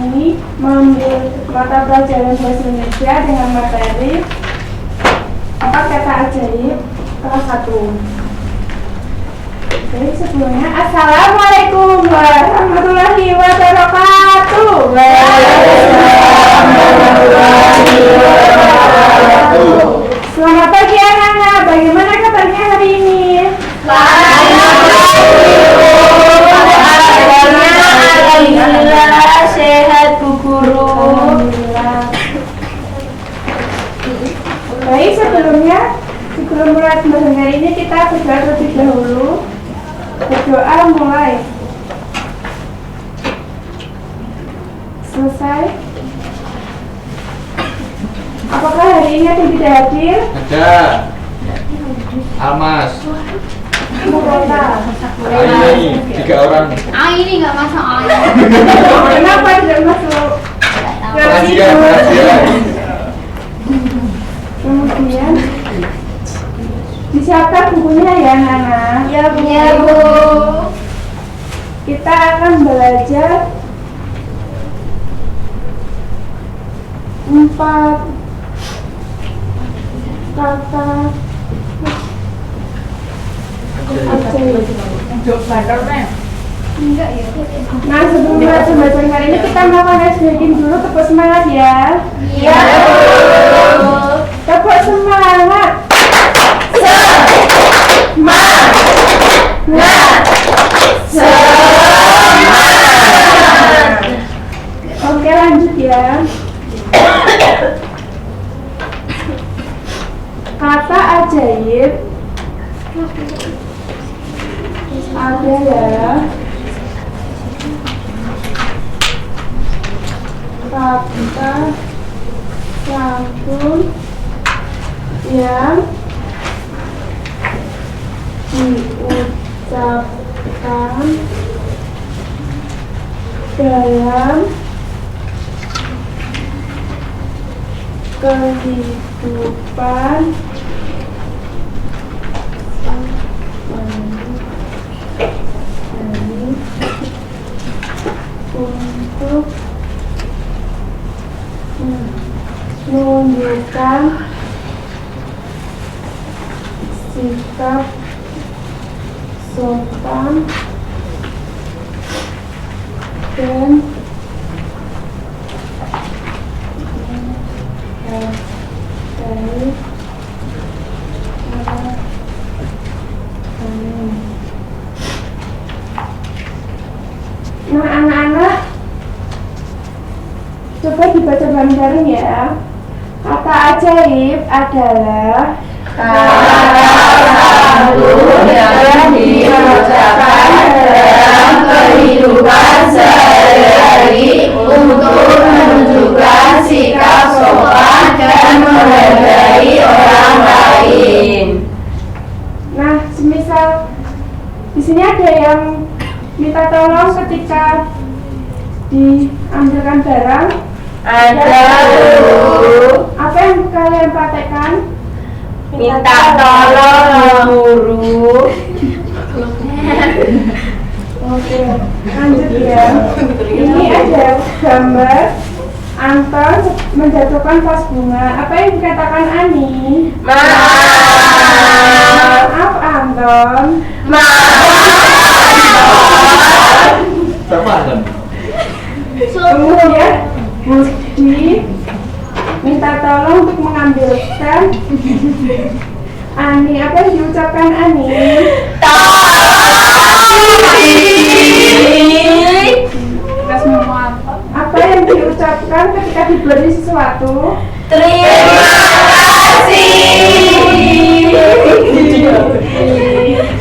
ini mengambil mata pelajaran bahasa Indonesia dengan materi 4 kata ajaib kelas 1. Jadi sebelumnya, Assalamualaikum warahmatullahi wabarakatuh. Selamat pagi anak-anak, bagaimana kabarnya hari ini? Alhamdulillah sehat Bu Guru. Baik, sebelum mulai pembahasan hari ini kita berdoa terlebih dahulu. Berdoa mulai. Selesai. Apakah hari ini ada yang tidak hadir? Ada. Almas. Murota. Ini 3 orang. Ini nggak masuk Kenapa tidak masuk? Rahasia. Kemudian disiapkan bukunya ya anak-anak. Ya Bu. Kita akan belajar 4 kata ajaib. Enggak ya. Nah, sebelum mulai pembelajaran hari ini kita melakukan stretching dulu. Tepuk semangat ya. Iya Bu. Tepuk semangat. Oke, lanjut ya. Kata ajaib adalah kata langsung yang diucapkan dalam kehidupan untuk menunjukkan sikap sopan dan baik. Nah, anak-anak, coba dibaca bareng-bareng ya. Kata ajaib adalah Kata yang diucapkan dalam kehidupan sehari-hari untuk menunjukkan sikap sopan dan menghargai orang lain. Nah, semisal di sini ada yang minta tolong ketika diambilkan barang. Ada Bu. Apa yang kalian praktekkan? Minta tolong Guru. Oke, lanjut ya. Ini ada gambar Anton menjatuhkan vas bunga. Apa yang dikatakan Ani? Maaf Anton. Siapa Adam? Kemudian Budi minta tolong untuk mengambilkan Ani. Apa yang diucapkan Ani? Apa yang diucapkan ketika diberi sesuatu? Terima kasih.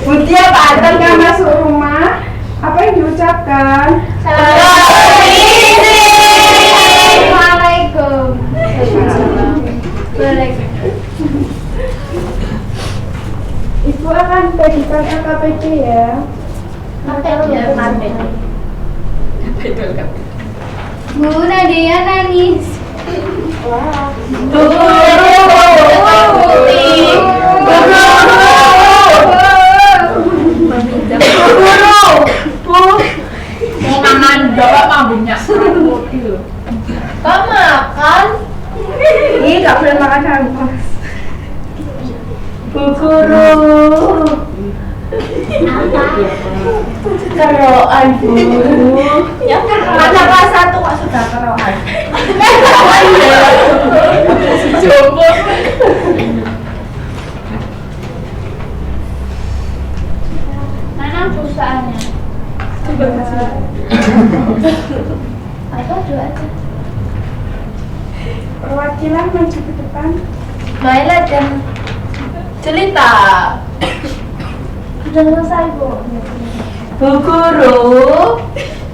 Budi apa Anton nggak masuk rumah? Apa yang diucapkan? Assalamualaikum. Ibu akan bagikan LKPD ya. Bu Nadia nangis. Wah. Bu itu. Kok makan? Ih, gak boleh makan kampus. Bu guru. Keroan guru. Ya kan ada kelas 1 kok sudah kerohan. Coba. Mana pulsaanya? Apa dua aja? Perwakilan maju ke depan. Mailah dan cerita. Sudah selesai, Bu. Bu guru.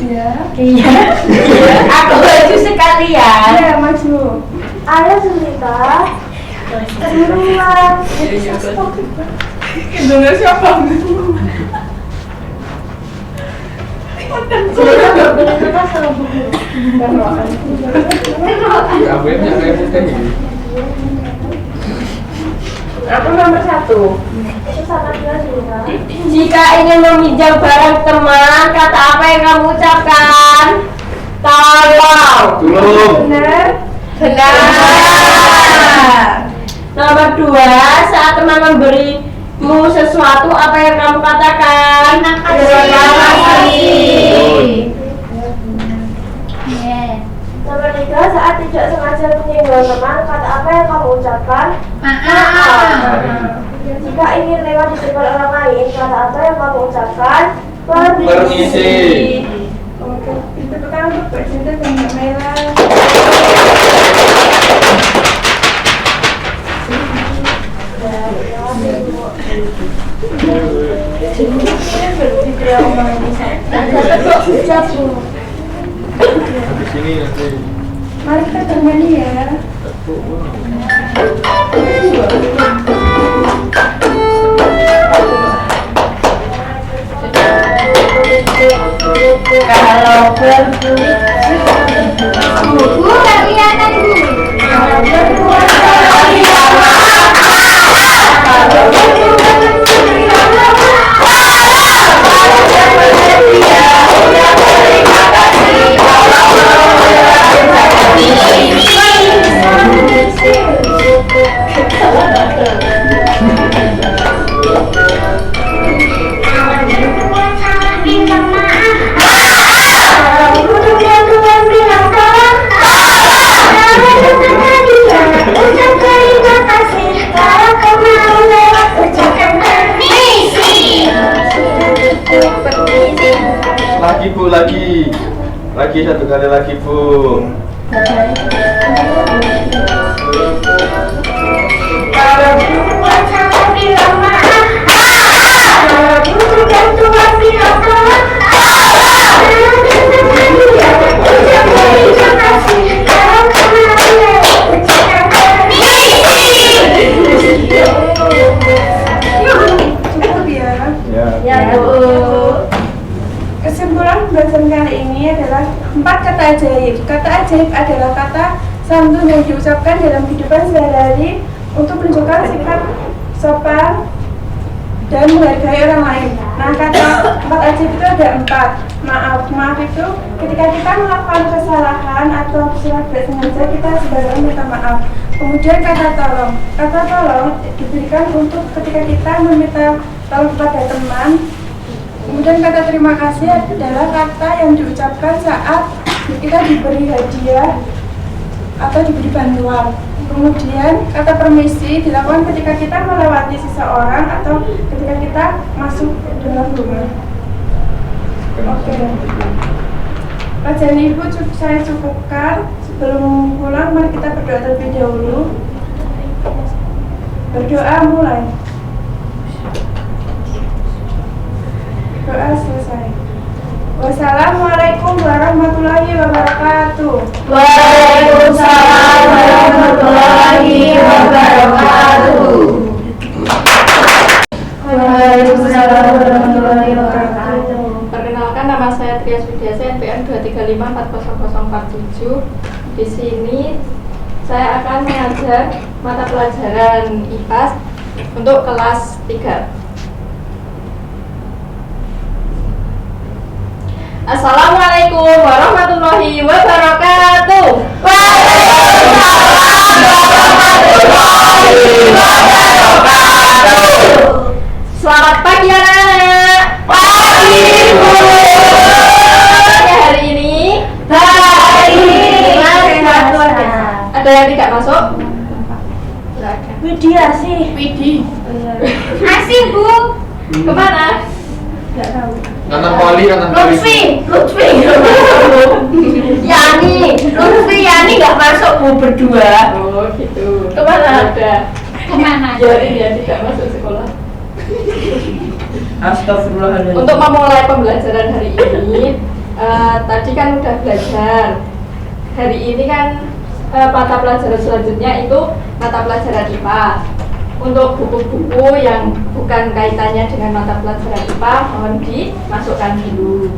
Ya. Iya. Aku maju sekalian. Ya, maju. Ayo cerita. Keluar. Indonesia apa? Cerita nggak boleh lupa sama bu guru. Rambutnya kayak putih ini. Aku nomor 1. Itu sama dia cerita. Jika ingin meminjam barang teman, kata apa yang kamu ucapkan? Tolong. Tolong. Benar. Benar. Nomor 2, saat teman memberimu sesuatu, apa yang kamu katakan? Terima kasih. Nomor 3, saat tidak sengaja menyinggung teman, kata apa yang kamu ucapkan? Maaf. Jika ingin lewat di depan orang lain, kata apa yang kamu ucapkan? Permisi. Oke, itu pertama untuk Mbak Cinta dan Mbak Mela. Di sini nanti. Mari kita bernyanyi ya. Kalau berkulit buku kelihatan bu. Kalau berkulit Lagi Bu, lagi satu kali lagi Bu. kalau berbuat salah bilang maaf. Kalau butuh bantuan bilang tolong. Ucap terima kasih. Kalau kemarin ucapkan permisi. Cukup ya. Ya. Ya bu. Kesimpulan pembahasan kali ini adalah 4 kata ajaib. Kata ajaib adalah kata santun yang diucapkan dalam kehidupan sehari-hari untuk menunjukkan sikap sopan dan menghargai orang lain. Nah, kata 4 ajaib itu ada 4. Maaf itu ketika kita melakukan kesalahan atau secara tidak sengaja kita sebaliknya minta maaf. Kemudian kata tolong diberikan untuk ketika kita meminta tolong kepada teman. Kemudian kata terima kasih adalah kata yang diucapkan saat kita diberi hadiah atau diberi bantuan. Kemudian kata permisi dilakukan ketika kita melewati seseorang atau ketika kita masuk dalam rumah. Oke. Kajian ibu saya cukupkan. Sebelum pulang mari kita berdoa terlebih dahulu. Berdoa mulai. Doa selesai. Wassalamualaikum warahmatullahi wabarakatuh. Waalaikumsalam warahmatullahi wabarakatuh. Waalaikumsalam warahmatullahi wabarakatuh. Perkenalkan, nama saya Trias Widiasa, NPM 235400447. Di sini saya akan mengajar mata pelajaran IPA untuk kelas 3. Assalamualaikum Assalamualaikum warahmatullahi wabarakatuh. Selamat pagi anak-anak. Pagi Bu. Hari ini ada yang tidak masuk? Widya sih. Widi. Asih Bu. Kemana? Nggak tahu. Kanan Poli, kanan Poli. Lutfi. Yani nggak masuk Bu berdua. Oh gitu. Kemana? Ada. Kemana? Jadi dia tidak masuk sekolah. Astagfirullahaladzim. Untuk memulai pembelajaran hari ini, tadi kan udah belajar. Hari ini kan mata pelajaran selanjutnya itu mata pelajaran IPA. Untuk buku-buku yang bukan kaitannya dengan mata pelajaran IPA, mohon dimasukkan dulu.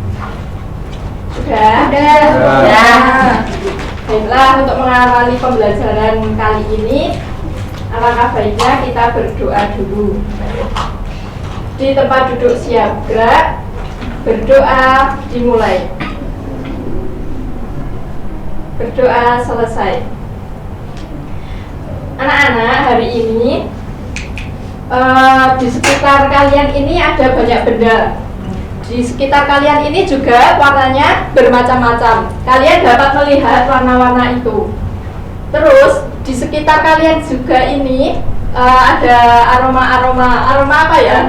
Sudah? Sudah. Baiklah, untuk mengawali pembelajaran kali ini, alangkah baiknya kita berdoa dulu. Di tempat duduk siap gerak, berdoa dimulai. Berdoa selesai. Anak-anak, hari ini di sekitar kalian ini ada banyak benda. Di sekitar kalian ini juga warnanya bermacam-macam. Kalian dapat melihat warna-warna itu. Terus di sekitar kalian juga ini ada aroma apa ya?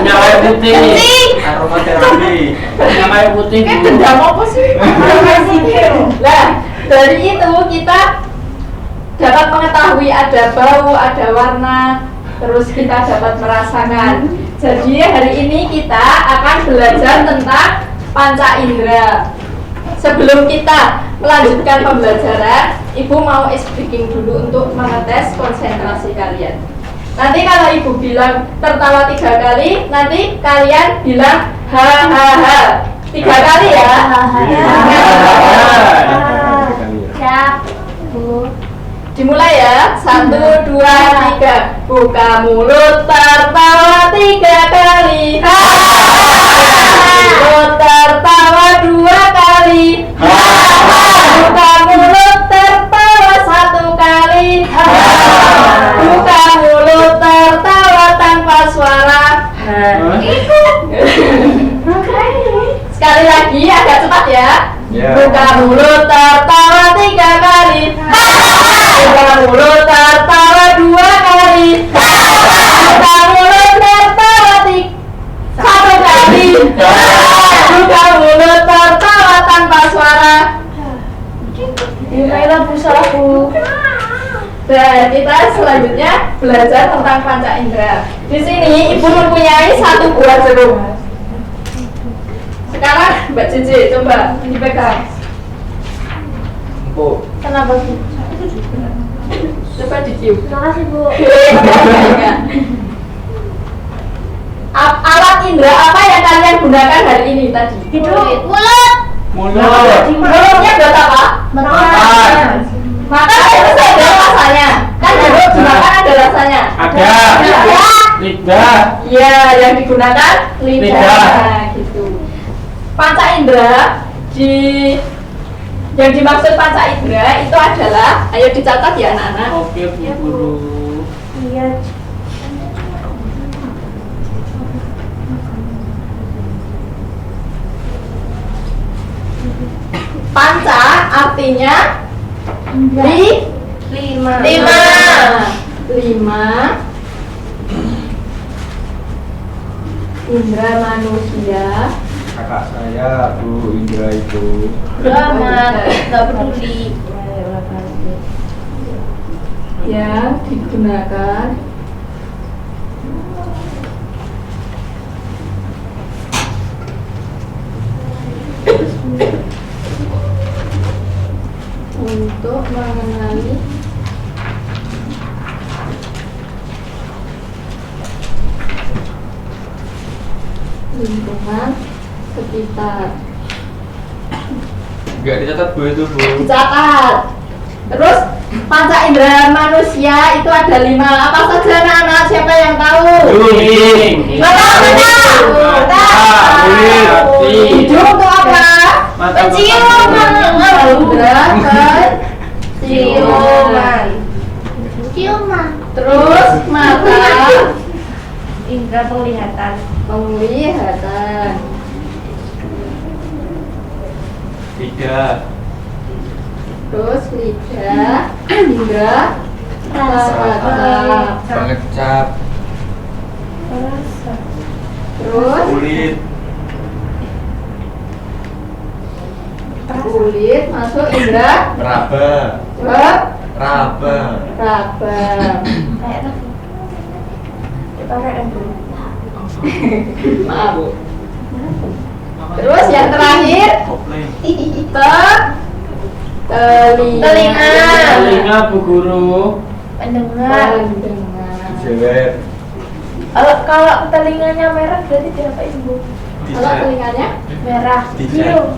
Nyawai putih. Aroma terapi. Nyawai putih. Kayak dendam apa sih? Nah, dari itu kita dapat mengetahui ada bau, ada warna, terus kita dapat merasakan. Jadi hari ini kita akan belajar tentang panca indera. Sebelum kita melanjutkan pembelajaran, Ibu mau speaking dulu untuk mengetes konsentrasi kalian. Nanti kalau Ibu bilang tertawa 3 kali, nanti kalian bilang ha. 3 kali ya. Siap Bu. Dimulai ya. 1, 2, 3. Buka mulut tertawa 3 kali. Mulut tertawa 2 kali. Buka mulut tertawa 1 kali. Buka mulut tertawa tanpa suara. Sekali lagi agak cepat ya. Buka mulut tertawa 3 kali. Buka mulut tertawa 2 kali. Buka mulut tertawa 1 kali. Buka mulut tertawa tanpa suara. Gimana Bu Sabu? Dan kita selanjutnya belajar tentang panca indera. Di sini Ibu mempunyai 1 buah jeruk. Sekarang Mbak Cici coba dipegang. Bu. Kenapa Bu? Coba dicium. Terima kasih Bu. Alat indera apa yang kalian gunakan hari ini tadi? Mulut. Mulut. Mulutnya buat apa? Makan. Makan harus ada rasanya. Kan jeruk dimakan ada rasanya. Ada. Lidah. Iya, yang digunakan lidah. Lidah. Gitu. Panca indera yang dimaksud panca indera itu adalah, ayo dicatat ya anak-anak. Oke Bu Guru. Iya. Panca artinya Lima. 5 indera manusia. Kakak saya Bu Indra itu. Nggak peduli. Yang digunakan untuk mengenali lingkungan sekitar. Enggak dicatat Bu itu Bu. Dicatat. Terus panca indera manusia itu ada 5. Apa saja anak-anak? Siapa yang tahu? Kuping. Mata. Kulit. Hidung untuk apa? Mata. Indera Ciuman. Terus mata. Indra penglihatan. Penglihatan. 3. Terus lidah. Indra rasa. Pengecap. Terus Kulit. kulit masuk indra Raba. Raba. raba. Maaf. Terus yang terakhir telinga. Telinga Bu Guru. Pendengar. Pendengar. Jewer. Kalau telinganya merah berarti diapain Bu? Kalau telinganya Merah. Dijat.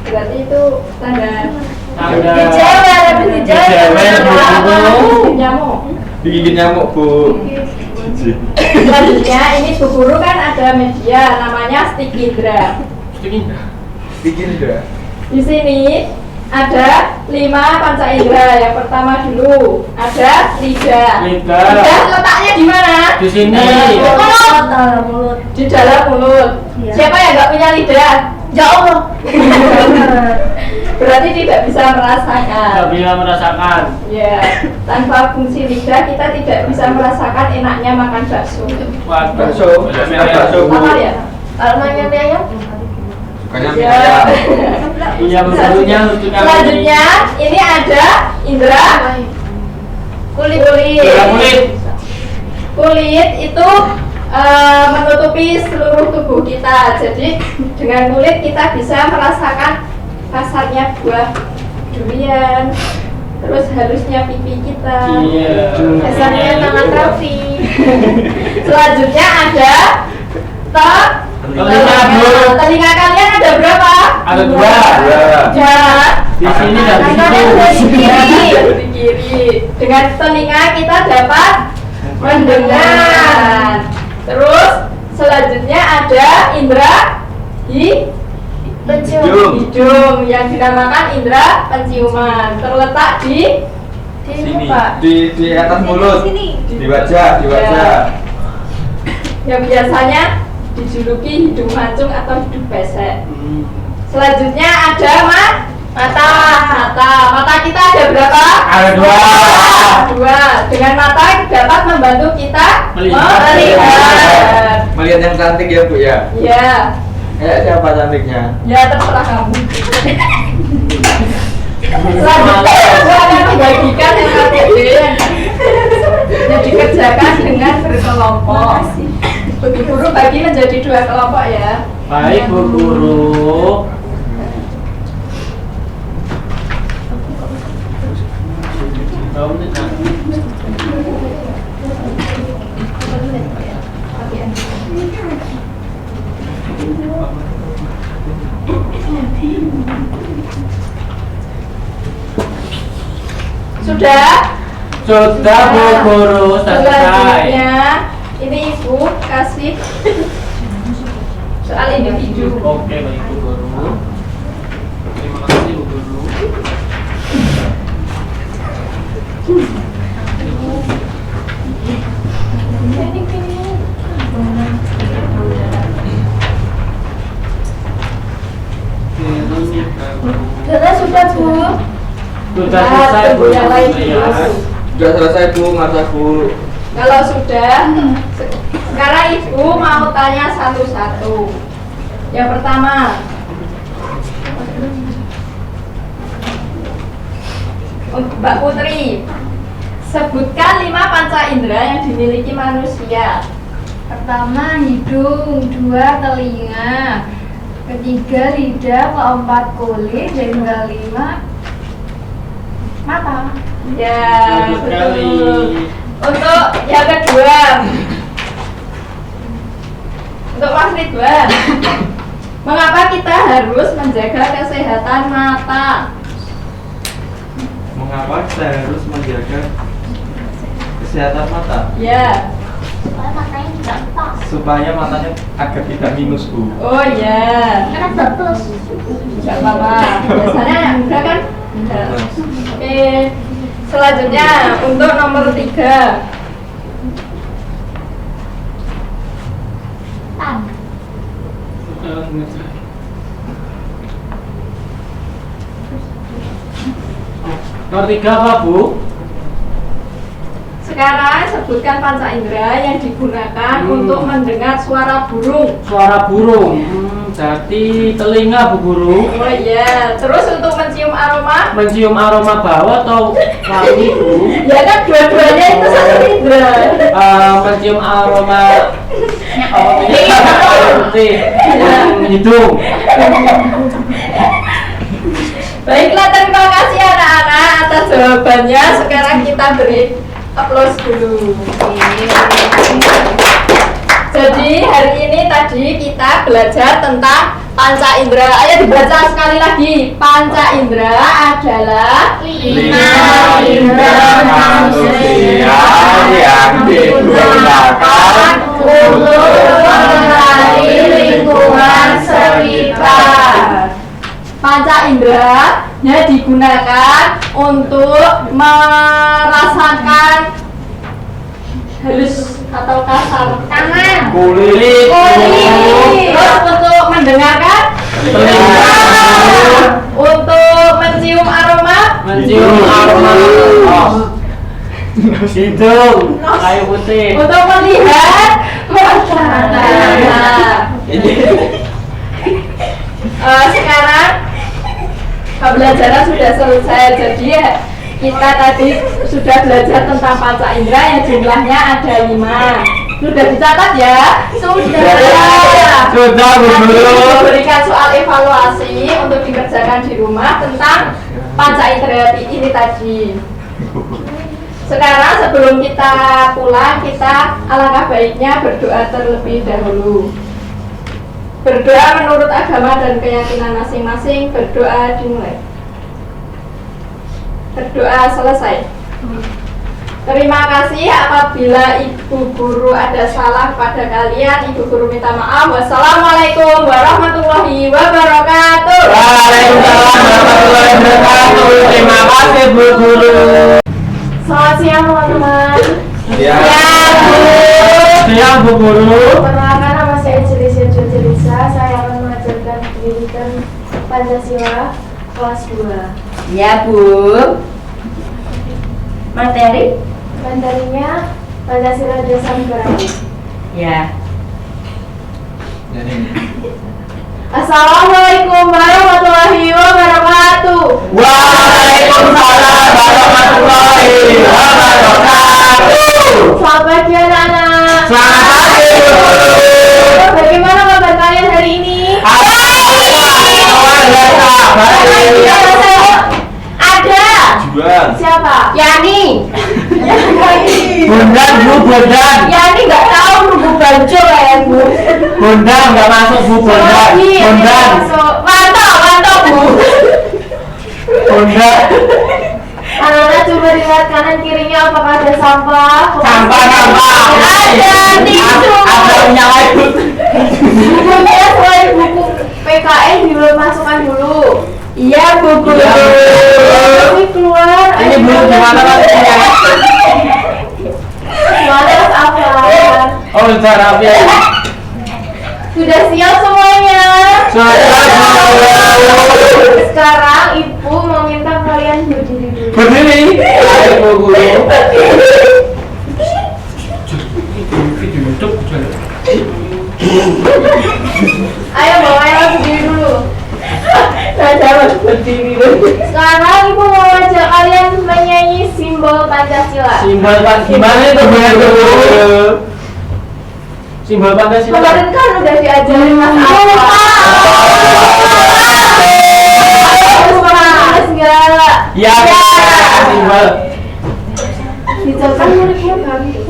berarti itu tanda Tanda. Dijewer, habis dijewer. Dijewer, Bu Guru. nyamuk. Digigit nyamuk, Bu. Selanjutnya ini Bu Guru kan ada media namanya stik indra. Bikin dah. Di sini ada 5 panca indera. Yang pertama dulu ada lidah. Lidah. Lidah letaknya di mana? Di sini. Dalam mulut. Di dalam mulut. Iya. Siapa yang nggak punya lidah? Ya Allah. Berarti tidak bisa Tidak merasakan. bisa merasakan. Ya, tanpa fungsi lidah kita tidak bisa merasakan enaknya makan bakso. Waduh. Bakso. Bakso, Bu. Apa ya? Kalau nanya ayam? Sukanya mie Ya. ayam. Iya, Bu Gurunya untuk kami. Selanjutnya ini ada indera kulit. Kulit. Kulit itu menutupi seluruh tubuh kita. Jadi dengan kulit kita bisa merasakan rasanya buah durian, terus halusnya pipi kita, Iya. Dasarnya tangan Raffi. Selanjutnya ada Telinga, Bu. telinga kalian ada berapa? Ada 2. Ya. Di sini dan di Di situ. kiri. Di kiri. Dengan telinga kita dapat mendengar. Terus selanjutnya ada indera Hidung. hidung yang dinamakan indera penciuman, terletak di Sini. Di atas mulut. Di wajah, di wajah. yang biasanya dijuluki hidung mancung atau hidung pesek. Selanjutnya ada mata. Mata kita ada berapa? Ada 2. 2. Dengan mata dapat membantu kita Melihat. melihat. Melihat yang cantik ya, Bu ya. Ya, Kayak siapa cantiknya? ya terserah kamu. Selanjutnya aku akan membagikan LKTD yang dikerjakan dengan berkelompok. Bu Guru bagi menjadi 2 kelompok ya. Baik, Bu Guru. Sudah? Sudah, Bu Guru, selesai. Selanjutnya ini Ibu kasih soal individu. Oke, baik Bu Guru. Terima kasih Bu Guru. Sudah Bu. Sudah selesai Bu. Yang lain Ya. dulu. Sudah selesai, Bu, masa Bu. Kalau sudah, sekarang Ibu mau tanya satu-satu. Yang pertama, untuk Mbak Putri, sebutkan 5 panca indera yang dimiliki manusia. Pertama hidung, 2 telinga, ketiga lidah, keempat kulit, dan kelima mata. Ya, Bagus sekali. betul. Untuk yang kedua, untuk Mas Ridwan, mengapa kita harus menjaga kesehatan mata? Mengapa kita harus menjaga kesehatan mata? Ya. Supaya matanya agar tidak minus, Bu. Oh ya. Karena bagus. Tidak apa-apa. Biasanya udah kan? Udah. Oke. Selanjutnya untuk nomor 3. Nomor 3 apa, Bu? Sekarang sebutkan panca indera yang digunakan untuk mendengar suara burung. Suara burung. Jadi telinga, Bu Guru. Oh iya. Terus untuk mencium aroma? Mencium aroma bau atau wangi, Bu? Ya kan dua-duanya itu satu indera. Mencium aroma hidung. Baiklah, terima kasih anak-anak atas jawabannya. Sekarang kita beri aplaus dulu. Jadi hari ini tadi kita belajar tentang panca indera. Ayo dibaca sekali lagi. Panca indera adalah 5 indera manusia yang digunakan untuk mengenali lingkungan sekitar. Panca inderanya digunakan untuk merasakan halus atau kasar tangan, kulit, terus untuk mendengarkan telinga, untuk mencium aroma hidung, kayu putih. untuk melihat mata. Sekarang pembelajaran sudah selesai. Jadi kita tadi sudah belajar tentang panca indera yang jumlahnya ada 5. Sudah dicatat ya? Sudah, Bu Guru. Berikan soal evaluasi untuk dikerjakan di rumah tentang panca indera ini tadi. Sekarang sebelum kita pulang, kita alangkah baiknya berdoa terlebih dahulu. Berdoa menurut agama dan keyakinan masing-masing. Berdoa dimulai. Berdoa selesai. Terima kasih. Apabila Ibu Guru ada salah pada kalian, Ibu Guru minta maaf. Wassalamualaikum warahmatullahi wabarakatuh. Waalaikumsalam warahmatullahi wabarakatuh. Terima kasih, Bu Guru. Selamat siang teman-teman. Ya, Siang, Bu Guru. Perkenalkan, nama saya Celisya Jotelisa. Saya akan mengajarkan pendidikan Pancasila kelas 2. Ya, Bu. Materi? Materinya Pancasila Dasar Negara. Ya. Assalamualaikum warahmatullahi wabarakatuh. Waalaikumsalam warahmatullahi wabarakatuh. Selamat pagi anak-anak. Selamat pagi, Bu Guru. Bagaimana kabar kalian hari ini? Ada. Jual. Siapa? Yani. Bondan, Bu, Bondan. Yani nggak tahu nunggu banjo ya Bu. Bondan nggak masuk, Bu. Bondan. Bondan. Mantap Bu. Bondan. Anak-anak coba lihat kanan kirinya apakah ada sampah? Sampah. Ada tisu. Ada minyak air. Bukunya selain buku PKN dimasukkan dulu. Iya, Bu Guru. Tapi keluar. Ini belum gimana rasanya? Gimana Mas Afwan? Oh, cara apa? Sudah siap semuanya? Sekarang Ibu meminta kalian berdiri dulu. Berdiri. Ayo, Bu Guru. Video YouTube. Ayo bawain berdiri dulu. Saya harus berdiri dulu. Sekarang Ibu mau ngajak kalian menyanyi simbol Pancasila. Simbol gimana itu, Bu Guru? Simbol Pancasila. Kemarin kan udah diajarin Mas Afwan. Segala. Ya, simbol. Dicokan muridnya ganti.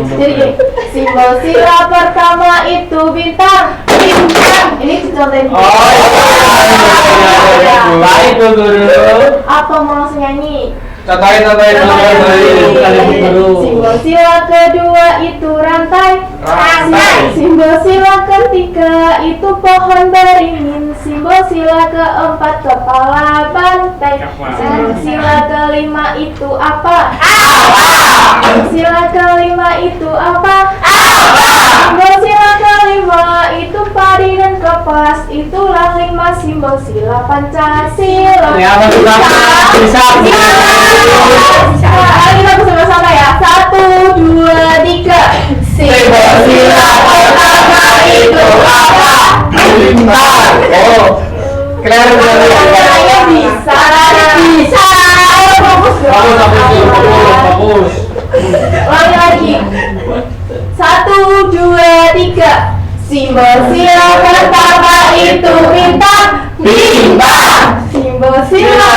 Jadi gini, simbol sila pertama itu bintang. Ini dicontohin. Oh, iya. Baik, Bu Guru. Apa mau langsung nyanyi. Contohin. Simbol sila kedua itu rantai. Simbol sila ketiga itu pohon beringin. Simbol sila keempat kepala bantai. Simbol sila kelima itu apa? Simbol sila kelima itu apa? Simbol sila kelima itu padi dan kapas. Itulah 5 simbol sila Pancasila. Bisa. Kita bersama-sama ya. 1, 2, 3. Simbol sila pertama itu apa? Bintang. Oh. Keren. Bisa. Bagus. Lagi. 1, 2, 3. Simbol sila pertama itu bintang. Simbol sila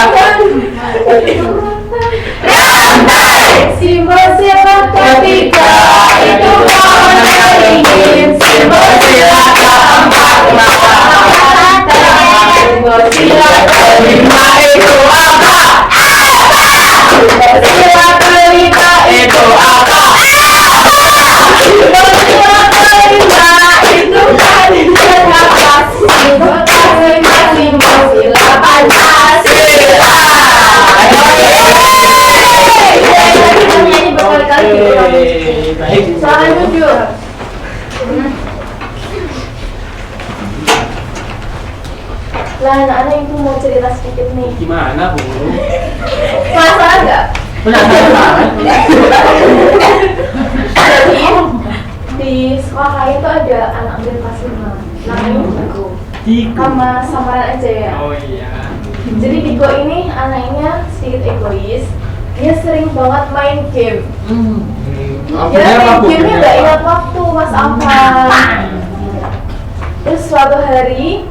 simbol sila ketiga itu pohon beringin. Simbol sila keempat rantai. Simbol sila kelima itu apa? Simbol sila kelima itu apa? Simbol sila kelima itu padi dan kapas. Simbol kelima simbol sila Pancasila. Nyanyi berkali-kali gitu. Baik. Soalan jujur. Lah anak-anak itu mau cerita sedikit nih. Gimana, Bu? Penasaran nggak? Penasaran. Jadi di sekolah kalian tuh ada anak ambil kelas 5. Namanya Diko. Sama samaran aja ya. Oh iya. Jadi Diko ini anaknya sedikit egois. Dia sering banget main game. Dia main gamenya nggak ingat waktu mas apa. Terus suatu hari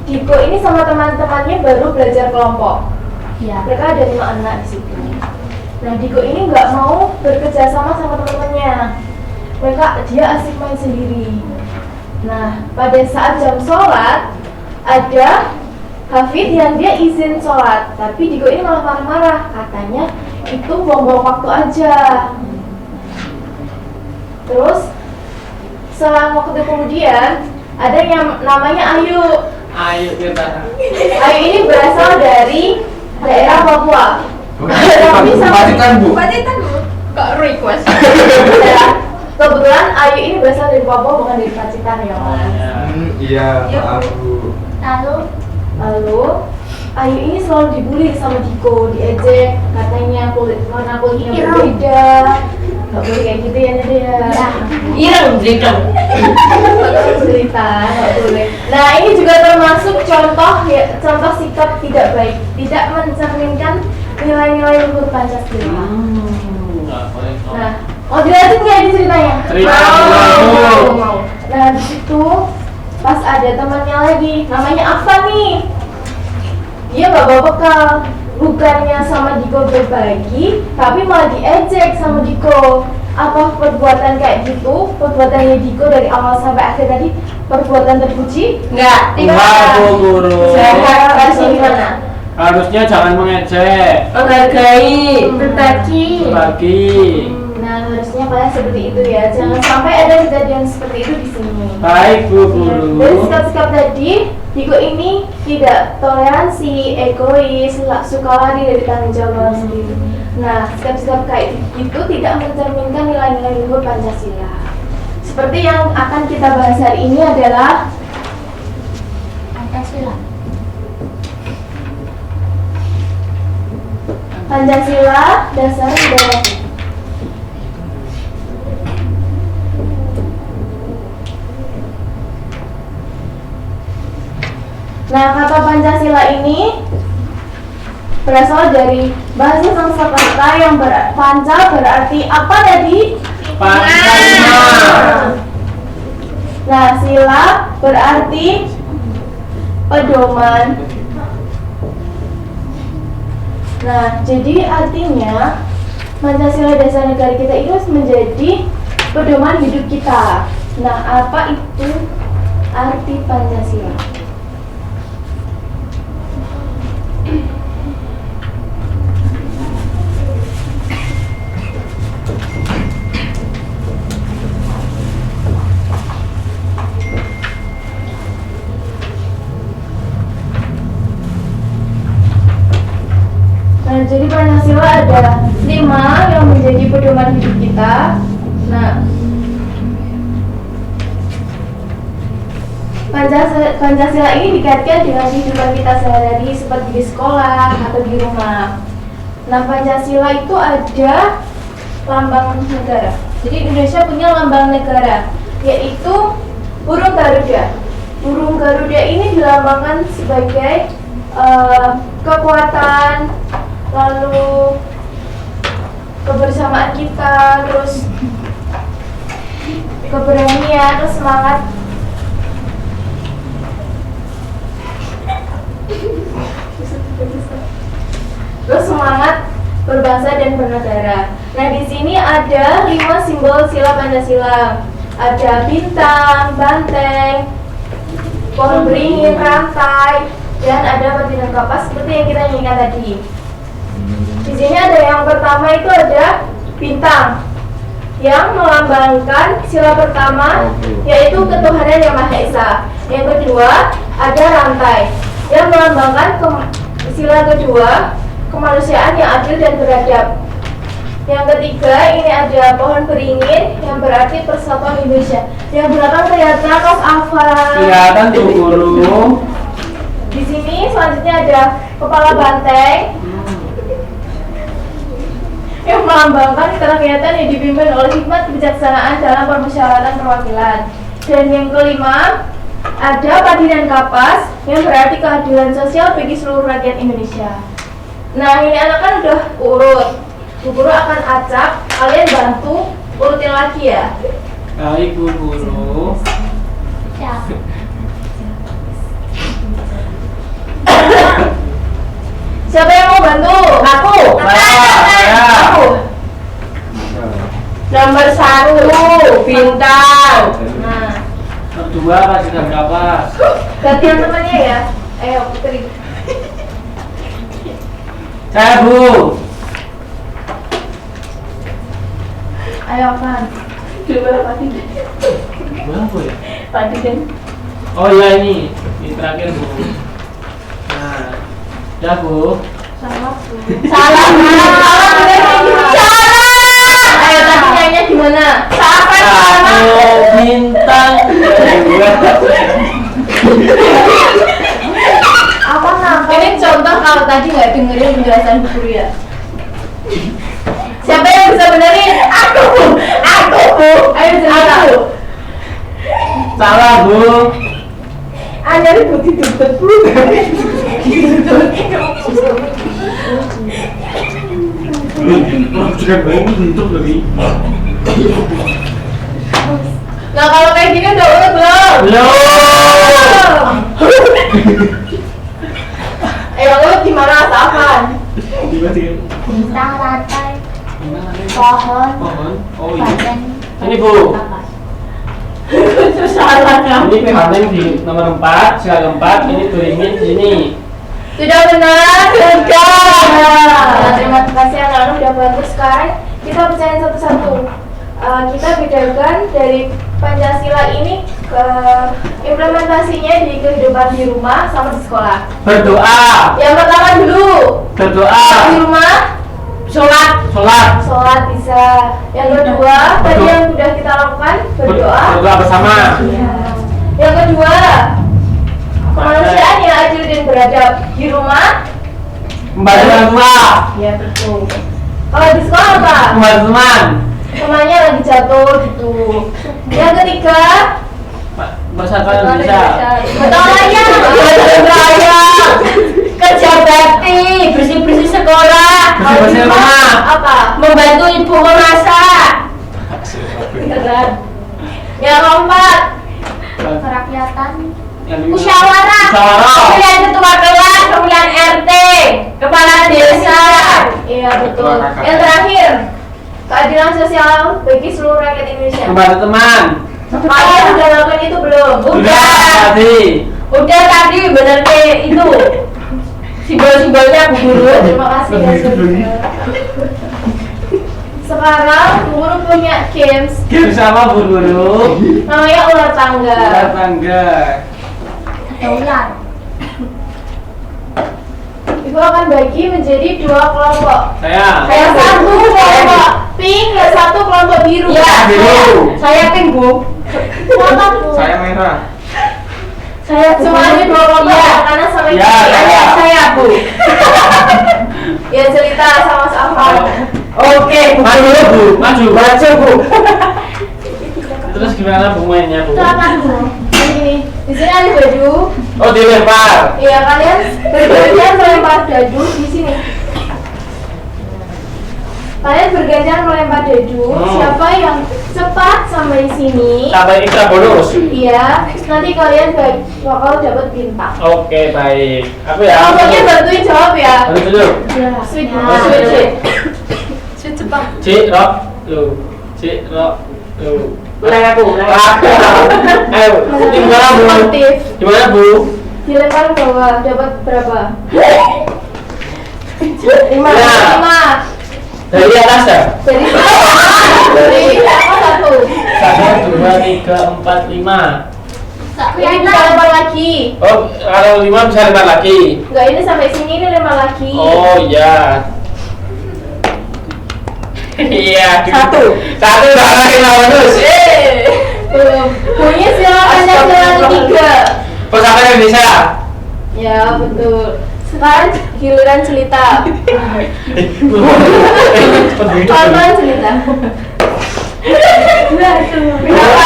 Diko ini sama teman-temannya baru belajar kelompok. Ya. Mereka ada 5 anak di situ. Nah Diko ini nggak mau bekerja sama teman-temannya. Dia asik main sendiri. Nah pada saat jam sholat ada Hafid yang dia izin sholat, tapi Diko ini malah marah-marah, katanya itu buang-buang waktu aja. Terus selang waktu kemudian ada yang namanya Ayu. Ayo kita. Ayu ini berasal dari daerah Papua. Tapi Pacitan, Bu. Kok request? Ya, kebetulan Ayu ini berasal dari Papua, bukan dari Pacitan ya Mas. Iya, maaf, Bu. Lalu Ayu ini selalu dibully sama Diko, diejek, katanya warna kulitnya berbeda, nggak boleh kayak gitu ya Nadia. Ireng. Cerita nggak boleh. Nah ini juga termasuk contoh sikap tidak baik, tidak mencerminkan nilai-nilai luhur Pancasila. Nggak boleh. Nah, mau jelasin nggak ini ceritanya? Cerita. Mau. Nah di situ pas ada temannya lagi, namanya Afan nih. Dia nggak bawa bekal, bukannya sama Diko berbagi, tapi malah diejek sama Diko. Apa perbuatan kayak gitu, perbuatannya Diko dari awal sampai akhir tadi perbuatan terpuji? Enggak. Enggak, Bu Guru. Saya harusnya gimana? Harusnya jangan mengejek. Menghargai. Berbagi. Bagi. Nah harusnya kalian seperti itu ya, jangan sampai ada kejadian seperti itu di sini. Baik, Bu Ya, Guru. dari sikap-sikap tadi, Diko ini tidak toleransi, egois, suka lari dari tanggung jawab sendiri. Nah, sikap-sikap kayak itu tidak mencerminkan nilai-nilai luhur Pancasila. Seperti yang akan kita bahas hari ini adalah Pancasila dasar negara. Nah, kata Pancasila ini berasal dari bahasa Sanskerta yang Panca berarti apa tadi? Pancasila. Nah, sila berarti pedoman. Nah, jadi artinya Pancasila dasar negara kita itu menjadi pedoman hidup kita. Nah, apa itu arti Pancasila? Nah, jadi Pancasila ada 5 yang menjadi pedoman hidup kita. Nah, Pancasila ini dikaitkan dengan kehidupan kita sehari-hari seperti di sekolah atau di rumah. Nah, Pancasila itu ada lambang negara. Jadi Indonesia punya lambang negara, yaitu burung Garuda. Burung Garuda ini dilambangkan sebagai kekuatan, lalu kebersamaan kita, terus keberanian, terus semangat. Terus semangat berbangsa dan bernegara. Nah, di sini ada 5 simbol sila Pancasila. Ada bintang, banteng, pohon beringin, rantai, dan ada batu dan kapas seperti yang kita nyanyikan tadi. Di sini ada yang pertama itu ada bintang yang melambangkan sila pertama, yaitu ketuhanan yang Maha Esa. Yang kedua ada rantai yang melambangkan sila kedua, kemanusiaan yang adil dan beradab. Yang ketiga ini ada pohon beringin yang berarti persatuan Indonesia. Yang belakang kelihatan Mas Afan. Kelihatan tuh guru. Di sini selanjutnya ada kepala banteng yang melambangkan kerakyatan yang dipimpin oleh hikmat kebijaksanaan dalam permusyawaratan perwakilan. Dan yang kelima ada padi dan kapas yang berarti keadilan sosial bagi seluruh rakyat Indonesia. Nah, ini anak kan udah urut. Bu Guru akan acak, kalian bantu urutin lagi ya. Baik Bu Guru. Siapa yang mau bantu? Aku. Aku. Nomor 1 bintang. Nah, Kedua kasih dan kapas. gantian temannya ya. Ayo Putri. Saya Bu. Ayo kan. Coba Pati. Berapa ya? Pati dan. Oh iya ini terakhir Bu. Nah, ya Bu. Salah. Salah. Ayo tadi nyanyinya gimana? Siapa yang salah? Bintang. Apa nama? Ini contoh kalau tadi nggak dengerin penjelasan Bu Guru ya. Siapa yang bisa benerin? Aku. Ayo cerita. Salah Bu. Anyar itu ditutup Bu. Nah, kalau kayak gini udah urut belum? Belum. Ayo urut gimana Safan? Bintang, rantai, pohon, Pohon. Oh iya. banteng, Ini Bu. kapas. Salah kamu. Ini banteng di nomor 4, sila keempat. Ini beringin di sini. Sudah benar, sudah. Nah, terima kasih anak-anak udah bantu. Sekarang kita percaya satu-satu. Kita bedakan dari Pancasila ini ke implementasinya di kehidupan di rumah sama di sekolah. Berdoa. Yang pertama dulu, Berdoa. di rumah sholat. Sholat bisa. Yang kedua, tadi yang sudah kita lakukan berdoa. Berdoa bersama. Ya. Yang kedua, kemanusiaan yang adil dan beradab di rumah. Membantu orang tua. Ya betul. Kalau di sekolah apa? Membantu teman. Temannya lagi jatuh gitu. Yang ketiga, Persatuan Indonesia. betul raya. Kerja bakti, bersih-bersih sekolah. Kalau di Bersih-bersih rumah rumah. apa? Membantu ibu memasak. Beneran. Yang keempat, Kerakyatan, musyawarah. Musyawarah. Pemilihan ketua kelas, pemilihan RT, kepala desa. Iya betul. Yang terakhir, keadilan sosial bagi seluruh rakyat Indonesia. Membantu teman. Kalian sudah lakukan itu belum? Udah tadi. Udah tadi bener kayak itu. Simbol-simbolnya Bu Guru. Terima kasih ya saudara. Sekarang Bu Guru punya games Game sama Bu Guru. namanya ular tangga. Ular tangga. ada ular. Itu Ibu akan bagi menjadi 2 kelompok. Saya. Saya 1 kelompok pink, dan 1 kelompok biru. Ya, Biru. saya pink, Bu. Kenapa, Bu? Saya merah. Saya semuanya 2 kelompok Iya. karena sampai Iya, Saya, Bu. Ya cerita sama-sama. Oke, Bu. Maju, Bu. Maju. Maju, Bu. Terus gimana Bu mainnya, Bu? Silakan, Bu. Ini di sini ada baju. Oh, dilempar. Iya, kalian bergantian melempar dadu di sini. Kalian bergantian melempar dadu. Siapa yang cepat sampai sini? Sampai ekstra bonus. Iya, nanti kalian bakal dapat bintang. Oke, baik. Aku ya. Pokoknya bantuin jawab ya. Bantu dulu. Ya, sweet, Ya. sweet. Cik, Rok. Lu. Cik, Rok. Lu. Mulai aku, mulai. Ayo, gimana Bu? Aktif. Gimana Bu? Dilempar ke bawah, dapat berapa? 5. Ya. 5. Dari atas ya? Jadi dari apa 1? 1, 2, 3, 4, 5. Ini bisa lempar lagi. Oh, kalau 5 bisa lempar lagi. Enggak, ini sampai sini ini lempar lagi. Oh iya. Iya. 1. Satu sama kita bonus. Belum. Bunyi silakan jalan 3. Pesawat Indonesia. Ya, betul. Sekarang giliran cerita. Korban cerita. Berapa?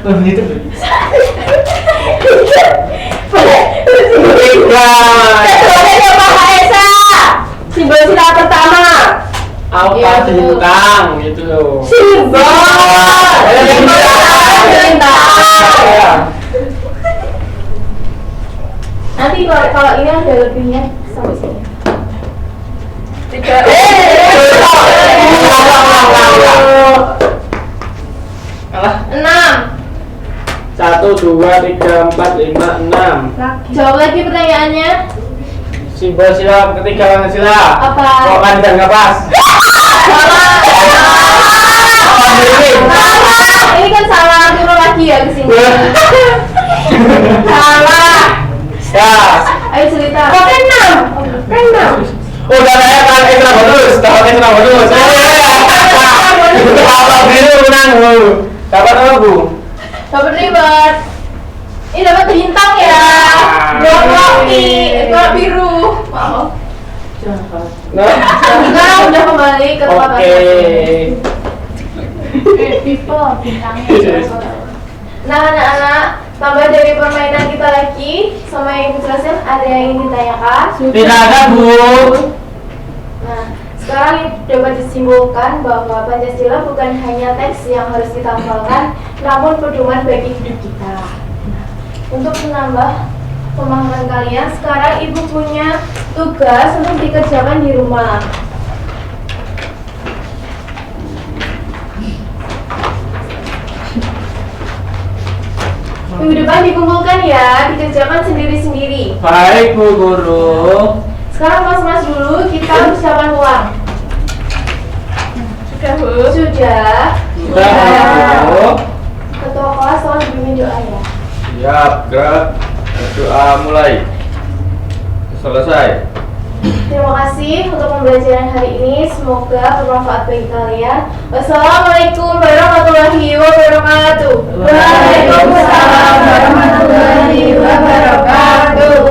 Begitu. Simbol sila pertama. Apa Iya, betul. bintang gitu loh. Simbol. Iya. Nanti kalau ini ada lebihnya sampai sini. 3. Kalah. 6. 1, 2, 3, 4, 5, 6. Jawab lagi pertanyaannya. Simbol sila ketiga sila. Apa? Kokan dan kapas. Ini kan salah, turun lagi ya ke sini. Salah. Ya. Ayo cerita. Kok kan 6? Kan 6. Udah saya kan ekstra bonus. Dapat ekstra bonus. Kalau biru menang Bu. Dapat apa Bu? Dapat reward. Ini dapat bintang ya. Dua kopi, dua biru. Maaf. Nah. Sekarang udah kembali ke tempat Oke. People bintangnya. Nah, anak-anak, tambah dari permainan kita lagi sama yang Ibu jelasin, ada yang ingin ditanyakan? Tidak ada Bu. Nah, sekarang dapat disimpulkan bahwa Pancasila bukan hanya teks yang harus kita hafalkan, namun pedoman bagi hidup kita. Untuk menambah pemahaman kalian, sekarang Ibu punya tugas untuk dikerjakan di rumah. Minggu depan dikumpulkan ya, dikerjakan sendiri-sendiri. Baik Bu Guru. Sekarang mas-mas dulu, kita persiapan uang. Sudah Bu? Sudah. Sudah Bu. Ketua kelas tolong bimbing doa ya. Siap, gerak. Doa mulai. Selesai. Terima kasih untuk pembelajaran hari ini. Semoga bermanfaat bagi kalian. Wassalamualaikum warahmatullahi wabarakatuh. Waalaikumsalam warahmatullahi wabarakatuh.